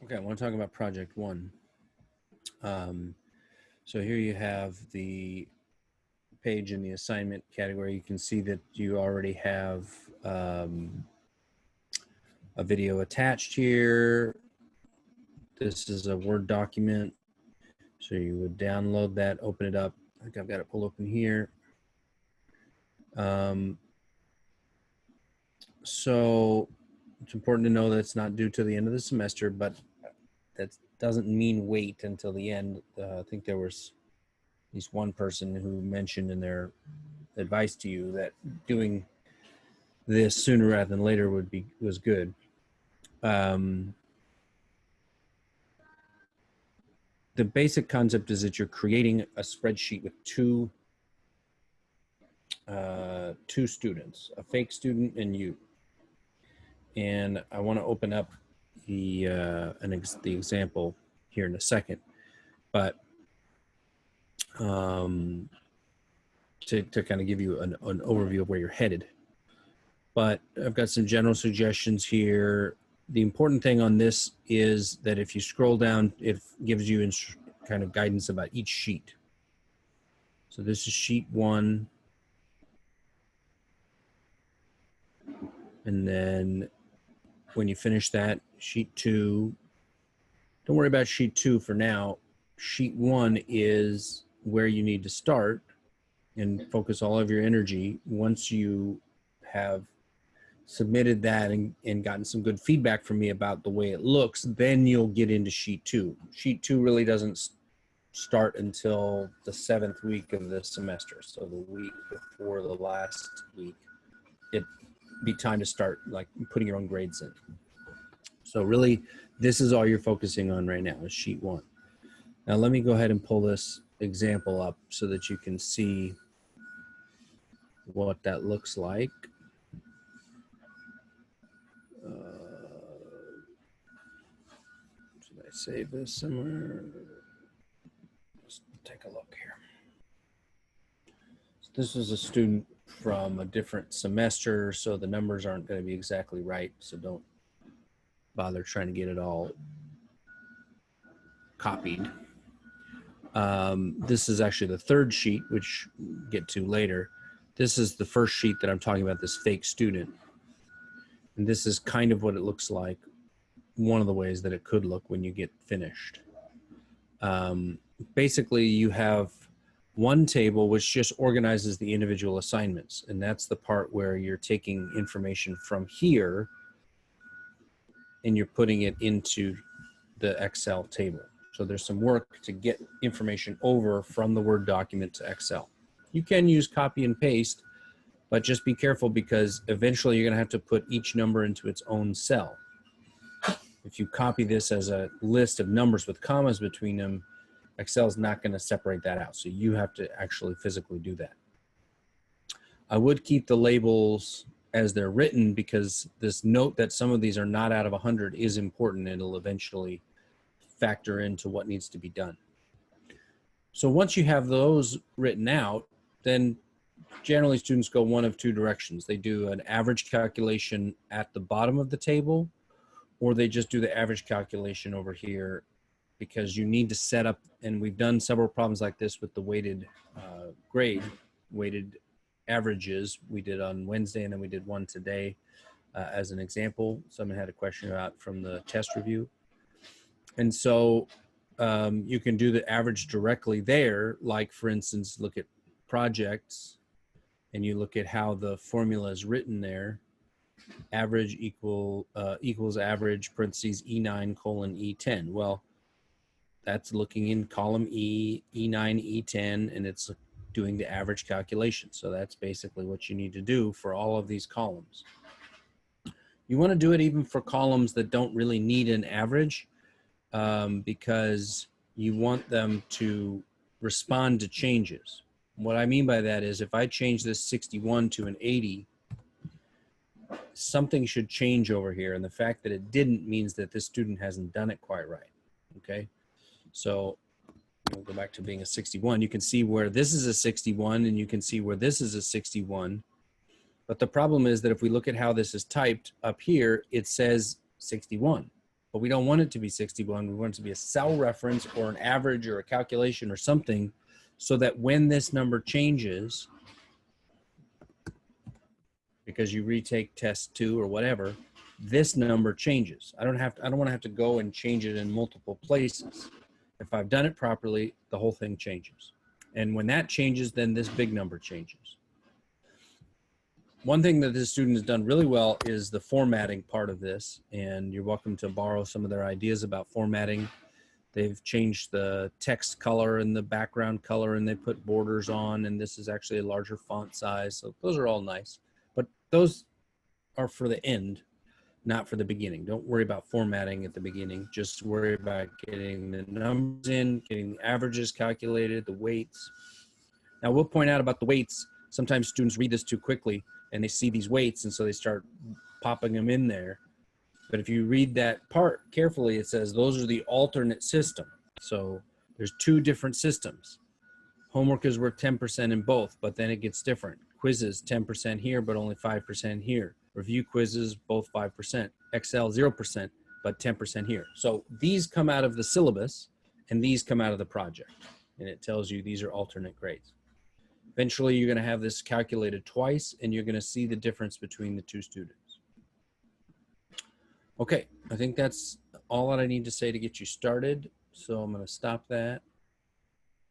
Okay, I want to talk about project one. So here you have the page in the assignment category. You can see that you already have a video attached here. This is a Word document. So you would download that, open it up. I think I've got it pulled open here. So it's important to know that it's not due to the end of the semester, but that doesn't mean wait until the end. I think there was at least one person who mentioned in their advice to you that doing this sooner rather than later was good. The basic concept is that you're creating a spreadsheet with two students, a fake student and you. And I want to open up the example here in a second, but to kind of give you an overview of where you're headed. But I've got some general suggestions here. The important thing on this is that if you scroll down, it gives you kind of guidance about each sheet. So this is sheet one. And then when you finish that, sheet two, don't worry about sheet two for now. Sheet one is where you need to start and focus all of your energy. Once you have submitted that and gotten some good feedback from me about the way it looks, then you'll get into sheet two. Sheet two really doesn't start until the 7th week of the semester. So the week before the last week, it'd be time to start like putting your own grades in. So really, this is all you're focusing on right now is sheet one. Now let me go ahead and pull this example up so that you can see what that looks like. Should I save this somewhere? Let's take a look here. So this is a student from a different semester, so the numbers aren't going to be exactly right. So don't bother trying to get it all copied. This is actually the third sheet, which we'll get to later. This is the first sheet that I'm talking about, this fake student. And this is kind of what it looks like, one of the ways that it could look when you get finished. Basically, you have one table which just organizes the individual assignments. And that's the part where you're taking information from here and you're putting it into the Excel table. So there's some work to get information over from the Word document to Excel. You can use copy and paste, but just be careful because eventually you're going to have to put each number into its own cell. If you copy this as a list of numbers with commas between them, Excel is not going to separate that out. So you have to actually physically do that. I would keep the labels as they're written because this note that some of these are not out of 100 is important and it'll eventually factor into what needs to be done. So once you have those written out, then generally students go one of two directions. They do an average calculation at the bottom of the table, or they just do the average calculation over here because you need to set up, and we've done several problems like this with the weighted weighted averages. We did on Wednesday and then we did one today as an example. Someone had a question about from the test review. And so you can do the average directly there, like for instance, look at projects and you look at how the formula is written there. Average equals average parentheses E9 colon E10. Well, that's looking in column E, E9, E10, and it's doing the average calculation. So that's basically what you need to do for all of these columns. You want to do it even for columns that don't really need an average because you want them to respond to changes. What I mean by that is if I change this 61 to an 80, something should change over here. And the fact that it didn't means that this student hasn't done it quite right. Okay. So we'll go back to being a 61. You can see where this is a 61 and you can see where this is a 61. But the problem is that if we look at how this is typed up here, it says 61. but we don't want it to be 61. We want it to be a cell reference or an average or a calculation or something, so that when this number changes, because you retake test 2 or whatever, this number changes. I don't want to have to go and change it in multiple places. If I've done it properly, the whole thing changes. And when that changes, then this big number changes. One thing that this student has done really well is the formatting part of this, and you're welcome to borrow some of their ideas about formatting. They've changed the text color and the background color, and they put borders on, and this is actually a larger font size. So those are all nice, but those are for the end, not for the beginning. Don't worry about formatting at the beginning. Just worry about getting the numbers in, getting the averages calculated, the weights. Now we'll point out about the weights. Sometimes students read this too quickly and they see these weights, and so they start popping them in there. But if you read that part carefully, it says those are the alternate system. So there's 2 different systems. Homework is worth 10% in both, but then it gets different. Quizzes, 10% here, but only 5% here. Review quizzes, both 5%. Excel, 0%, but 10% here. So these come out of the syllabus, and these come out of the project. And it tells you these are alternate grades. Eventually, you're going to have this calculated twice, and you're going to see the difference between the 2 students. Okay, I think that's all that I need to say to get you started. So I'm going to stop that.